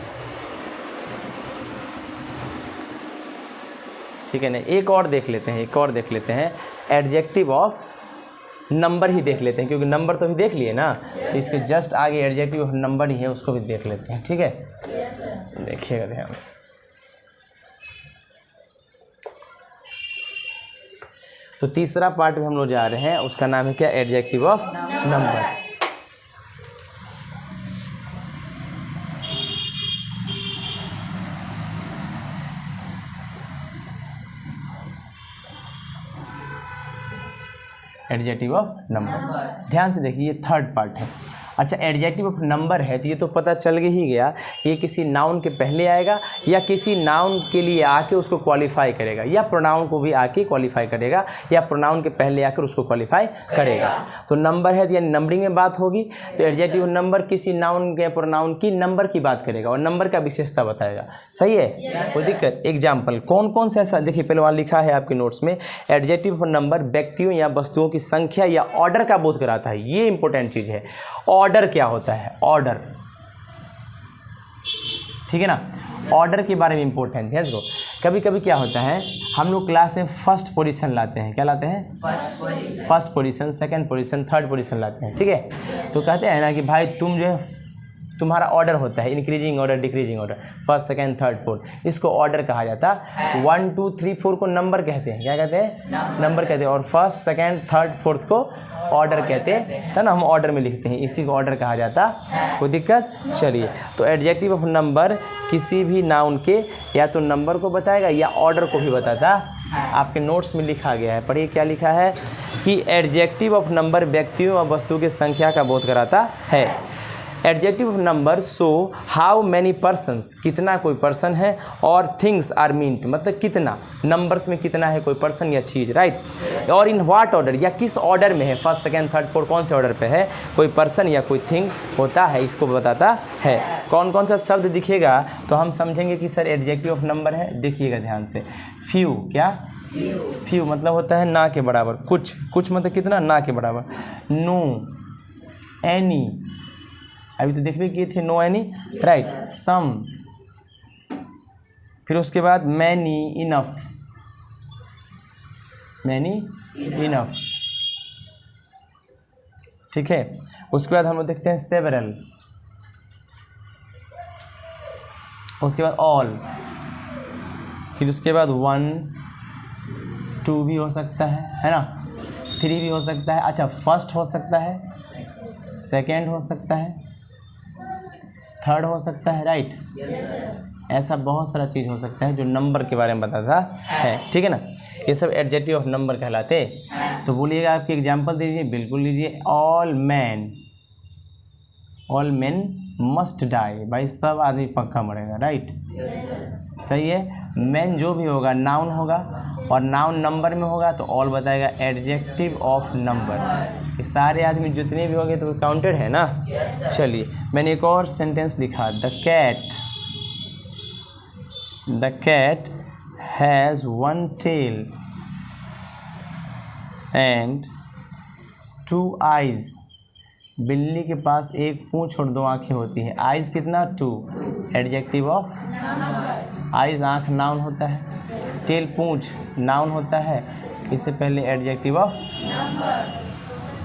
ठीक है ना, एक और देख लेते हैं एडजेक्टिव ऑफ नंबर ही देख लेते हैं, क्योंकि नंबर तो भी देख लिए ना, तो इसके जस्ट आगे एडजेक्टिव ऑफ नंबर ही है, उसको भी देख लेते हैं। ठीक है, देखिएगा ध्यान से। तो तीसरा पार्ट में हम लोग जा रहे हैं, उसका नाम है क्या? Adjective of number. Adjective of number, ध्यान से देखिए, ये थर्ड पार्ट है। अच्छा, एडजेक्टिव ऑफ नंबर है तो ये तो पता चल ही गया, ये किसी नाउन के पहले आएगा या किसी नाउन के लिए आके उसको क्वालिफाई करेगा, या प्रोनाउन को भी आके क्वालिफाई करेगा, या प्रोनाउन के पहले आकर उसको क्वालिफाई करेगा। तो नंबर है यानी नंबरिंग में बात होगी, तो एडजेक्टिव नंबर किसी नाउन या प्रोनाउन की नंबर की बात करेगा और नंबर का विशेषता बताएगा। सही है, कोई दिक्कत? एग्जाम्पल कौन कौन से ऐसा देखिए, पहले वहाँ लिखा है आपके नोट्स में, एडजेक्टिव नंबर व्यक्तियों या वस्तुओं की संख्या या ऑर्डर का बोध कराता है। ये इंपॉर्टेंट चीज़ है। ऑर्डर क्या होता है? ऑर्डर, ठीक है ना, ऑर्डर के बारे में इंपॉर्टेंट है इसको। कभी कभी क्या होता है, हम लोग क्लास में फर्स्ट पोजीशन लाते हैं। क्या लाते हैं? First position, second position, third position लाते हैं। ठीक है, तो कहते हैं ना कि भाई तुम जो है, तुम्हारा ऑर्डर होता है increasing order, decreasing order, first second third fourth, इसको ऑर्डर कहा जाता है। 1 2 3 4 को नंबर कहते हैं। क्या कहते हैं? नंबर कहते हैं। और फर्स्ट सेकंड थर्ड फोर्थ को ऑर्डर कहते हैं, है ना, हम ऑर्डर में लिखते हैं, इसी को ऑर्डर कहा जाता। कोई दिक्कत? चलिए, तो एडजेक्टिव ऑफ नंबर किसी भी नाउन के या तो नंबर को बताएगा या ऑर्डर को भी बताता। आपके नोट्स में लिखा गया है, पढ़िए क्या लिखा है कि एडजेक्टिव ऑफ नंबर व्यक्तियों और वस्तु की संख्या का बोध कराता है। Adjective of number show how many persons, कितना कोई पर्सन है, और थिंग्स आर मीन्ड, मतलब कितना, नंबर्स में कितना है कोई पर्सन या चीज़, राइट। और इन व्हाट ऑर्डर, या किस ऑर्डर में है, फर्स्ट सेकेंड थर्ड फोर्थ कौन से ऑर्डर पे है कोई पर्सन या कोई थिंग होता है, इसको बताता है। कौन कौन सा शब्द दिखेगा तो हम समझेंगे कि सर एडजेक्टिव ऑफ नंबर है। देखिएगा ध्यान से, फ्यू, क्या फ्यू मतलब होता है ना के बराबर, कुछ, कुछ मतलब कितना, ना के बराबर। नो, एनी, अभी तो देखबे किए थे, नो एनी, राइट। सम, फिर उसके बाद मैनी, इनफ, मैनी इनफ, ठीक है। उसके बाद हम लोग देखते हैं सेवरल, उसके बाद ऑल, फिर उसके बाद 1 2 भी हो सकता है ना, 3 भी हो सकता है, अच्छा फर्स्ट हो सकता है, सेकेंड हो सकता है, थर्ड हो सकता है, राइट। ऐसा बहुत सारा चीज़ हो सकता है जो नंबर के बारे में बताता है, ठीक है ना। ये सब एडजेक्टिव ऑफ नंबर कहलाते। तो बोलिएगा, आपकी एग्जांपल दीजिए। बिल्कुल लीजिए, all man, all man must die, भाई सब आदमी पक्का मरेगा, राइट, सही है। मैन जो भी होगा नाउन होगा, और नाउन नंबर में होगा तो ऑल बताएगा एडजेक्टिव ऑफ नंबर। ये सारे आदमी जितने भी होंगे तो काउंटेड है ना। चलिए, मैंने एक और सेंटेंस लिखा, the cat has 1 tail and 2 eyes, बिल्ली के पास एक पूंछ और 2 आँखें होती हैं। आइज़ कितना, 2, एडजेक्टिव ऑफ, आइज़ आँख नाउन होता है, टेल पूंछ नाउन होता है, इससे पहले एडजेक्टिव ऑफ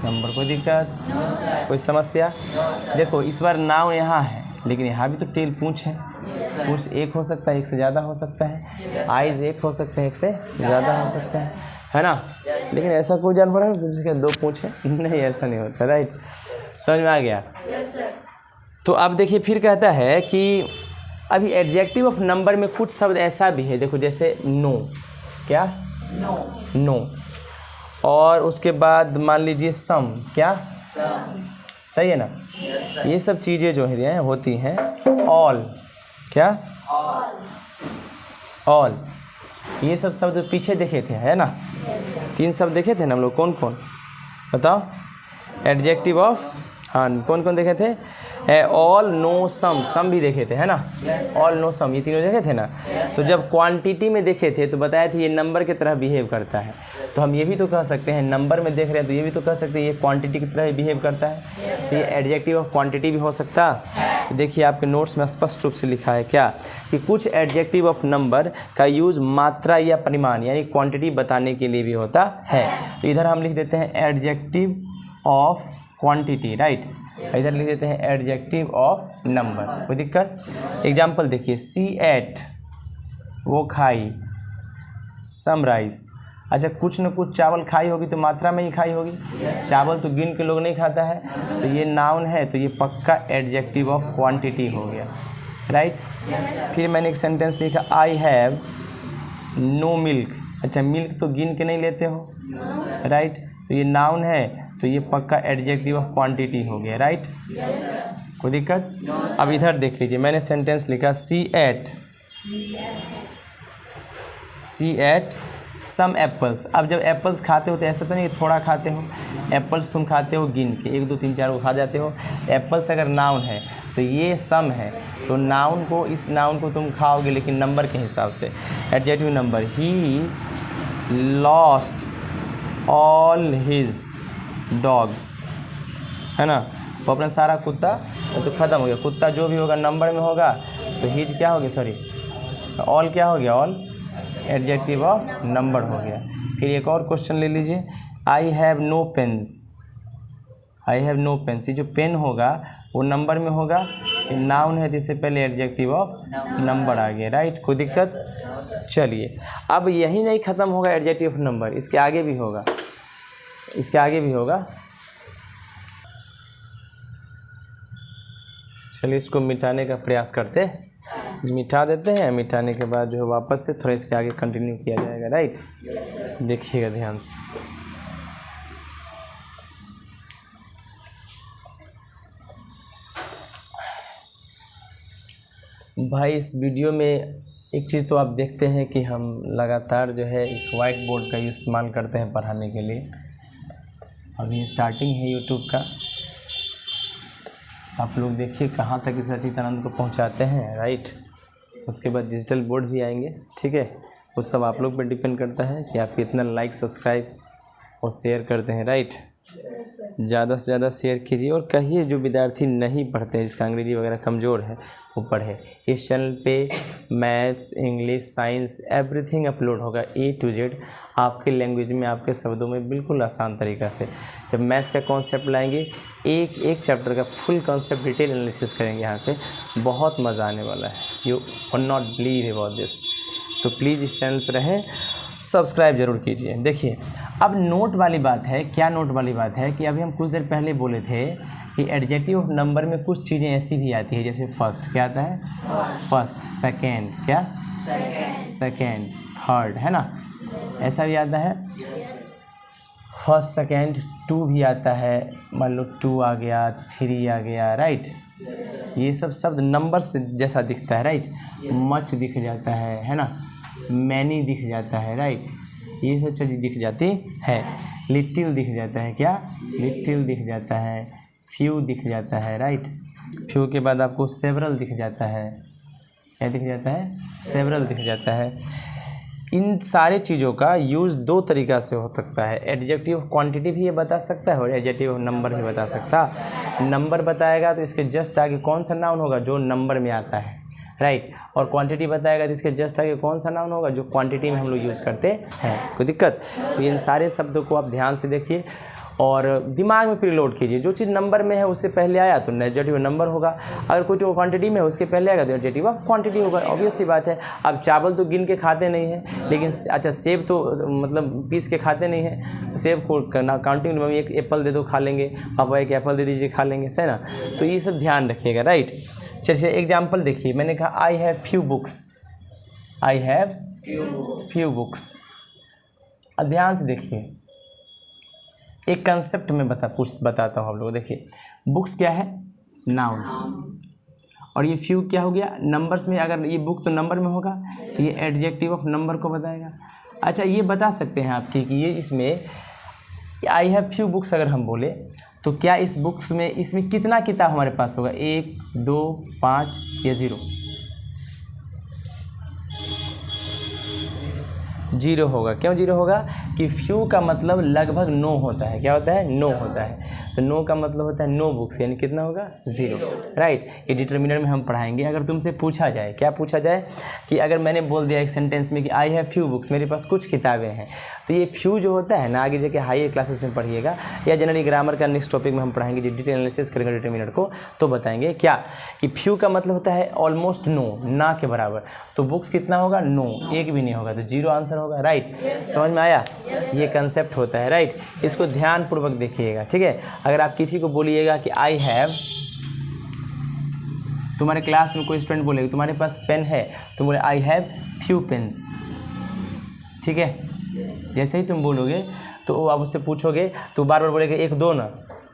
नंबर। कोई दिक्कत, कोई समस्या? देखो इस बार नाउन यहाँ है, लेकिन यहाँ भी तो टेल पूंछ है, पूंछ एक हो सकता है, एक से ज़्यादा हो सकता है, आइज़ एक हो सकते हैं, एक से ज़्यादा हो सकता है ना। लेकिन ऐसा कोई जानवर है जिसके 2 पूंछ है? नहीं, ऐसा नहीं होता, राइट। समझ में आ गया? तो अब देखिए, फिर कहता है कि अभी एडजेक्टिव ऑफ नंबर में कुछ शब्द ऐसा भी है, देखो जैसे नो, क्या, नो, और उसके बाद मान लीजिए सम, क्या, सही है ना। ये सब चीज़ें जो है होती हैं। ऑल, क्या, ऑल, ये सब शब्द पीछे देखे थे, है ना। 3 शब्द देखे थे ना हम लोग, कौन कौन बताओ, एडजेक्टिव ऑफ, हाँ कौन कौन देखे थे, ऑल, नो, सम, सम भी देखे थे, है ना। ऑल, नो, सम, ये तीनों देखे थे ना। तो जब क्वांटिटी में देखे थे तो बताया था ये नंबर की तरह बिहेव करता है, तो हम ये भी तो कह सकते हैं, नंबर में देख रहे हैं तो ये भी तो कह सकते हैं ये क्वांटिटी की तरह ही बिहेव करता है। तो ये एडजेक्टिव ऑफ क्वांटिटी भी हो सकता है। तो देखिए आपके नोट्स में स्पष्ट रूप से लिखा है क्या, कि कुछ एडजेक्टिव ऑफ नंबर का यूज़ मात्रा या परिमाण यानी क्वांटिटी बताने के लिए भी होता है। तो इधर हम लिख देते हैं एडजेक्टिव ऑफ क्वांटिटी, राइट, इधर लिख देते हैं एडजेक्टिव ऑफ नंबर। कोई दिक्कत? एग्जाम्पल देखिए, सी एट, वो खाई, सम राइस, अच्छा कुछ न कुछ चावल खाई होगी तो मात्रा में ही खाई होगी, चावल तो गिन के लोग नहीं खाता है, तो ये नाउन है तो ये पक्का एडजेक्टिव ऑफ क्वांटिटी हो गया, राइट। फिर मैंने एक सेंटेंस लिखा, आई हैव नो मिल्क, अच्छा मिल्क तो गिन के नहीं लेते हो, राइट, तो ये नाउन है तो ये पक्का एडजेक्टिव ऑफ क्वांटिटी हो गया, राइट। कोई दिक्कत? अब इधर देख लीजिए, मैंने सेंटेंस लिखा, सी एट सम एप्पल्स। अब जब एप्पल्स खाते हो तो ऐसा तो नहीं थोड़ा खाते हो, एप्पल्स तुम खाते हो गिन के, 1 2 3 4 को खा जाते हो। एप्पल्स अगर नाउन है तो ये सम है, तो नाउन को, इस नाउन को तुम खाओगे लेकिन नंबर के हिसाब से, adjective number. He lost all his dogs, है ना, वो अपना सारा कुत्ता तो ख़त्म हो गया, कुत्ता जो भी होगा नंबर में होगा, तो हिज क्या हो गया, सॉरी ऑल क्या हो गया, ऑल एडजेक्टिव ऑफ नंबर हो गया। फिर एक और क्वेश्चन ले लीजिए, I have no pens, I have no pens, ये जो पेन होगा वो नंबर में होगा, ये नाउन है तो इससे पहले एडजेक्टिव ऑफ नंबर आ गया, राइट। कोई दिक्कत? चलिए, अब यही नहीं ख़त्म होगा एडजेक्टिव ऑफ नंबर, इसके आगे भी होगा, इसके आगे भी होगा। चलिए इसको मिटाने का प्रयास करते हैं, मिटा देते हैं, मिटाने के बाद जो है वापस से थोड़ा इसके आगे कंटिन्यू किया जाएगा, राइट। देखिएगा ध्यान से, भाई इस वीडियो में एक चीज़ तो आप देखते हैं कि हम लगातार जो है इस वाइट बोर्ड का इस्तेमाल करते हैं पढ़ाने के लिए। अभी स्टार्टिंग है यूट्यूब का, आप लोग देखिए कहाँ तक इस सच्चिदानंद को पहुँचाते हैं, राइट। उसके बाद डिजिटल बोर्ड भी आएंगे, ठीक है। वो सब आप लोग पर डिपेंड करता है कि आप कितना लाइक, सब्सक्राइब और शेयर करते हैं, राइट। ज़्यादा से ज़्यादा शेयर कीजिए और कहिए जो विद्यार्थी नहीं पढ़ते हैं, जिसका अंग्रेजी वगैरह कमज़ोर है, वो पढ़े। इस चैनल पे maths, English, science everything upload होगा A to Z, आपके लैंग्वेज में, आपके शब्दों में, बिल्कुल आसान तरीक़ा से। जब मैथ्स का कॉन्सेप्ट लाएंगे, एक एक चैप्टर का फुल कॉन्सेप्ट डिटेल एनालिसिस करेंगे यहाँ पे, बहुत मज़ा आने वाला है। You can not believe about this. तो प्लीज़ इस चैनल पर रहें, सब्सक्राइब जरूर कीजिए। देखिए अब नोट वाली बात है, क्या नोट वाली बात है कि अभी हम कुछ देर पहले बोले थे कि एडजेक्टिव ऑफ नंबर में कुछ चीज़ें ऐसी भी आती है, जैसे फर्स्ट, क्या आता है फर्स्ट, सेकेंड, क्या सेकेंड, थर्ड, है ना, ऐसा भी आता है। फर्स्ट, सेकेंड, टू भी आता है, मान लो 2 आ गया, 3 आ गया, राइट। ये सब शब्द नंबर से जैसा दिखता है, राइट। मच दिख जाता है ना, मैनी दिख जाता है, राइट। ये सब चीज़ दिख जाती है। लिटिल दिख जाता है, क्या लिटिल दिख जाता है। फ्यू दिख जाता है, राइट। फ्यू के बाद आपको सेवरल दिख जाता है, क्या दिख जाता है, सेवरल दिख जाता है। इन सारे चीज़ों का यूज़ 2 तरीक़ा से हो सकता है। एडजेक्टिव ऑफ क्वांटिटी भी ये बता सकता है और एडजेक्टिव ऑफ नंबर भी बता सकता है। नंबर बताएगा तो इसके जस्ट आगे कौन सा नाउन होगा, जो नंबर में आता है, राइट। और क्वांटिटी बताएगा तो इसके जस्ट आगे कौन सा नाउन होगा, जो क्वांटिटी में हम लोग यूज़ करते हैं। कोई दिक्कत? तो इन सारे शब्दों को आप ध्यान से देखिए और दिमाग में प्रीलोड कीजिए। जो चीज़ नंबर में है उससे पहले आया तो एडजेक्टिव नंबर होगा, अगर कोई जो क्वांटिटी में है उसके पहले आएगा तो एडजेक्टिव ऑफ क्वांटिटी होगा। ऑब्वियस सी बात है। अब चावल तो गिन के खाते नहीं हैं, लेकिन अच्छा सेब तो मतलब पीस के खाते नहीं हैं। सेब को काउंटिंग, मम्मी एक एप्पल दे दो खा लेंगे, पापा एक एप्पल दे दीजिए खा लेंगे, सही ना। तो ये सब ध्यान रखिएगा, राइट। चलिए एग्जाम्पल देखिए, मैंने कहा आई have few books, I have few books. अब ध्यान से देखिए, एक कंसेप्ट में बताता हूँ आप लोग। देखिए बुक्स क्या है, नाउन, और ये फ्यू क्या हो गया, नंबर्स में। अगर ये बुक तो नंबर में होगा, ये एडजेक्टिव ऑफ नंबर को बताएगा। अच्छा ये बता सकते हैं आपकी कि ये इसमें आई हैव फ्यू बुक्स अगर हम बोले तो क्या इस बुक्स में, इसमें कितना किताब हमारे पास होगा, 1, 2, 5 या 0? 0 होगा। क्यों 0 होगा? कि फ्यू का मतलब लगभग नो होता है। क्या होता है? नो होता है। तो नो का मतलब होता है नो बुक्स, यानी कितना होगा, 0, राइट। ये डिटर्मिनर में हम पढ़ाएंगे। अगर तुमसे पूछा जाए, क्या पूछा जाए कि अगर मैंने बोल दिया एक सेंटेंस में कि आई हैव फ्यू बुक्स, मेरे पास कुछ किताबें हैं, तो ये फ्यू जो होता है ना, आगे जाके हायर क्लासेस में पढ़िएगा या जनरली ग्रामर का नेक्स्ट टॉपिक में हम पढ़ाएंगे, जो डिटेल एनालिसिस करेंगे डिटर्मिनर को, तो बताएंगे क्या कि फ्यू का मतलब होता है ऑलमोस्ट नो, ना के बराबर। तो बुक्स कितना होगा, नो, एक भी नहीं होगा, तो 0 आंसर होगा, राइट। समझ में आया? ये कंसेप्ट होता है, राइट। इसको ध्यानपूर्वक देखिएगा, ठीक है। अगर आप किसी को बोलिएगा कि आई हैव, तुम्हारे क्लास में कोई स्टूडेंट बोलेगा तुम्हारे पास पेन है, तुम बोले आई हैव फ्यू पेन्स, ठीक है। जैसे ही तुम बोलोगे तो आप उससे पूछोगे तो बार बार बोलेगा 1, 2 ना,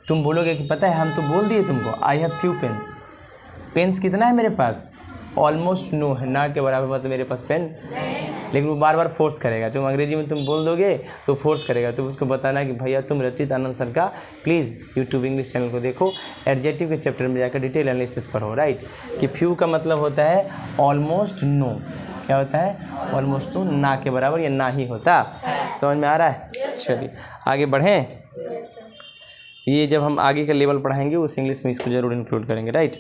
तुम बोलोगे कि पता है हम तो बोल दिए तुमको I have few pens. Pens कितना है मेरे पास, ऑलमोस्ट नो है, ना के बराबर, मतलब मेरे पास पेन, लेकिन वो बार बार फोर्स करेगा। तुम अंग्रेजी में तुम बोल दोगे तो फोर्स करेगा, तो उसको बताना कि भैया तुम रचितानंद सर का प्लीज़ यूट्यूब इंग्लिश चैनल को देखो, एडजेक्टिव के चैप्टर में जाकर डिटेल एनालिसिस पढ़ो, राइट। कि फ्यू का मतलब होता है ऑलमोस्ट नो, क्या होता है, ऑलमोस्ट नो, ना के बराबर या ना ही होता। समझ में आ रहा है? चलिए आगे बढ़ें। ये जब हम आगे का लेवल पढ़ाएंगे उस इंग्लिश में इसको जरूर इंक्लूड करेंगे, राइट।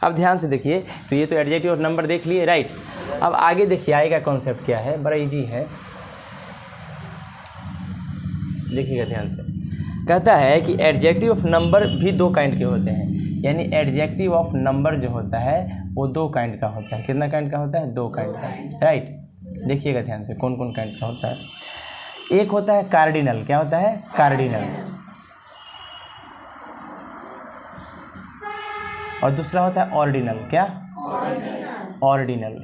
अब ध्यान से देखिए, तो ये तो एडजेक्टिव और नंबर देख लिए, राइट। अब आगे देखिए आगे का कॉन्सेप्ट क्या है, बड़ा इजी है, देखिएगा ध्यान से। कहता है कि एडजेक्टिव ऑफ नंबर भी 2 काइंड के होते हैं, यानी एडजेक्टिव ऑफ नंबर जो होता है वो 2 काइंड का होता है। कितना काइंड का होता है? 2 काइंड का, राइट। देखिएगा ध्यान से कौन कौन काइंड का होता है। एक होता है कार्डिनल, क्या होता है, कार्डिनल, और दूसरा होता है ऑर्डिनल, क्या, ऑर्डिनल।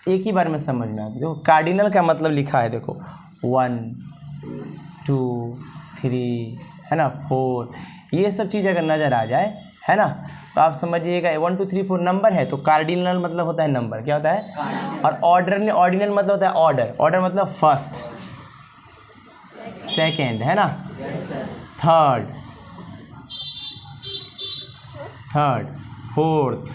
एक ही बार में समझ में आता है। देखो कार्डिनल का मतलब लिखा है, देखो 1, 2, 3, है ना, 4, ये सब चीज़ अगर नज़र आ जाए, है ना। तो आप समझिएगा 1 2 3 4 नंबर है तो कार्डिनल मतलब होता है नंबर, क्या होता है, और ऑर्डिनल मतलब होता है ऑर्डर, ऑर्डर मतलब फर्स्ट, सेकेंड, है ना, थर्ड, फोर्थ,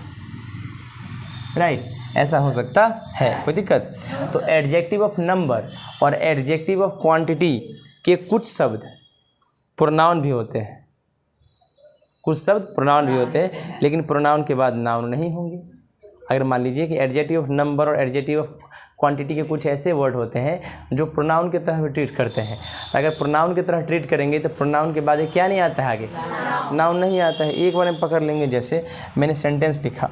राइट, ऐसा हो सकता है, कोई दिक्कत। तो एडजेक्टिव ऑफ नंबर और एडजेक्टिव ऑफ क्वांटिटी के कुछ शब्द प्रोनाउन भी होते हैं, कुछ शब्द प्रोनाउन भी होते हैं, लेकिन प्रोनाउन के बाद नाउन नहीं होंगे। अगर मान लीजिए कि एडजेक्टिव ऑफ नंबर और एडजेक्टिव ऑफ क्वांटिटी के कुछ ऐसे वर्ड होते हैं जो प्रोनाउन की तरह भी ट्रीट करते हैं, अगर प्रोनाउन की तरह ट्रीट करेंगे तो प्रोनाउन के बाद ये क्या नहीं आता है, आगे नाउन नहीं आता है। एक बार हम पकड़ लेंगे, जैसे मैंने सेंटेंस लिखा,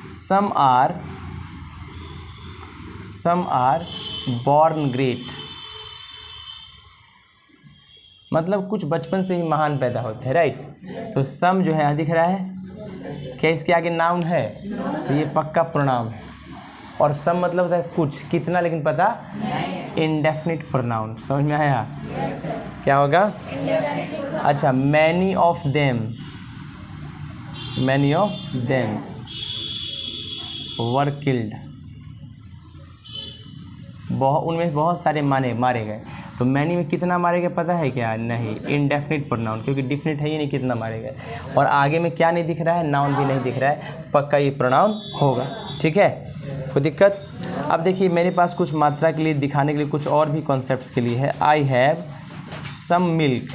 सम आर बॉर्न ग्रेट, मतलब कुछ बचपन से ही महान पैदा होते हैं, राइट। तो सम जो है दिख रहा है, क्या इसके आगे नाउन है, तो ये पक्का प्रोनाउन है। और सम मतलब होता है कुछ, कितना लेकिन पता, इंडेफिनिट प्रोनाउन, समझ में आया, क्या होगा, अच्छा, many of them were killed, उनमें बहुत सारे मारे गए। तो मैनी में कितना मारे गए पता है क्या, नहीं, इनडेफिनिट प्रोनाउन, क्योंकि डिफिनिट है ही नहीं कितना मारे गए, और आगे में क्या नहीं दिख रहा है, नाउन भी नहीं दिख रहा है, तो पक्का ये प्रोनाउन होगा, ठीक है, कोई दिक्कत। अब देखिए मेरे पास कुछ मात्रा के लिए दिखाने के लिए कुछ और भी कॉन्सेप्ट्स के लिए है। आई हैव सम मिल्क,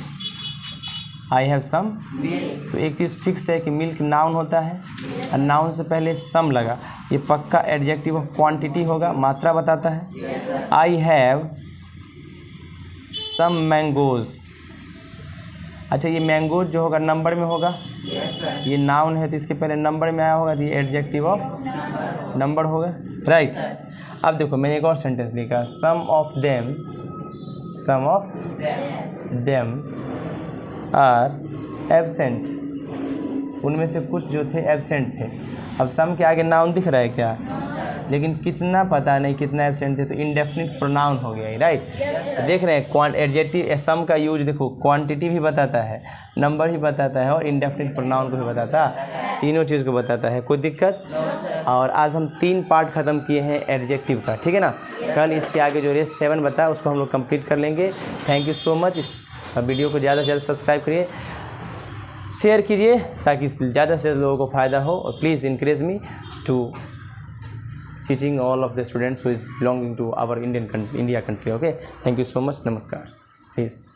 तो एक चीज़ फिक्स्ड है कि मिल्क नाउन होता है, और नाउन से पहले सम लगा, ये पक्का एडजेक्टिव ऑफ क्वांटिटी होगा, मात्रा बताता है। आई हैव सम मैंगोज, अच्छा ये मैंगोज जो होगा नंबर में होगा, ये नाउन है तो इसके पहले नंबर में आया होगा, तो ये एडजेक्टिव ऑफ नंबर होगा, राइट। अब देखो मैंने एक और सेंटेंस लिखा, सम ऑफ देम आर एब्सेंट, उनमें से कुछ जो थे एब्सेंट थे। अब सम के आगे नाउन दिख रहा है क्या, लेकिन कितना पता नहीं, कितना एब्सेंट थे, तो इनडेफिनिट प्रोनाउन हो गया, राइट। देख रहे हैं एडजेक्टिव सम का यूज देखो, क्वांटिटी भी बताता है, नंबर भी बताता है, और इनडेफिनिट प्रोनाउन को भी बताता है, तीनों चीज़ को बताता है, कोई दिक्कत। और आज हम 3 पार्ट ख़त्म किए हैं एडजेक्टिव का, ठीक है ना। कल इसके आगे जो रेस्ट 7 बता उसको हम लोग कंप्लीट कर लेंगे। Thank you so much. इस वीडियो को ज़्यादा से ज़्यादा सब्सक्राइब करिए, शेयर कीजिए ताकि ज़्यादा से ज़्यादा लोगों को फ़ायदा हो, और please encourage me to teaching all of the students who is belonging to our India country, okay. Thank you so much. Namaskar. Peace.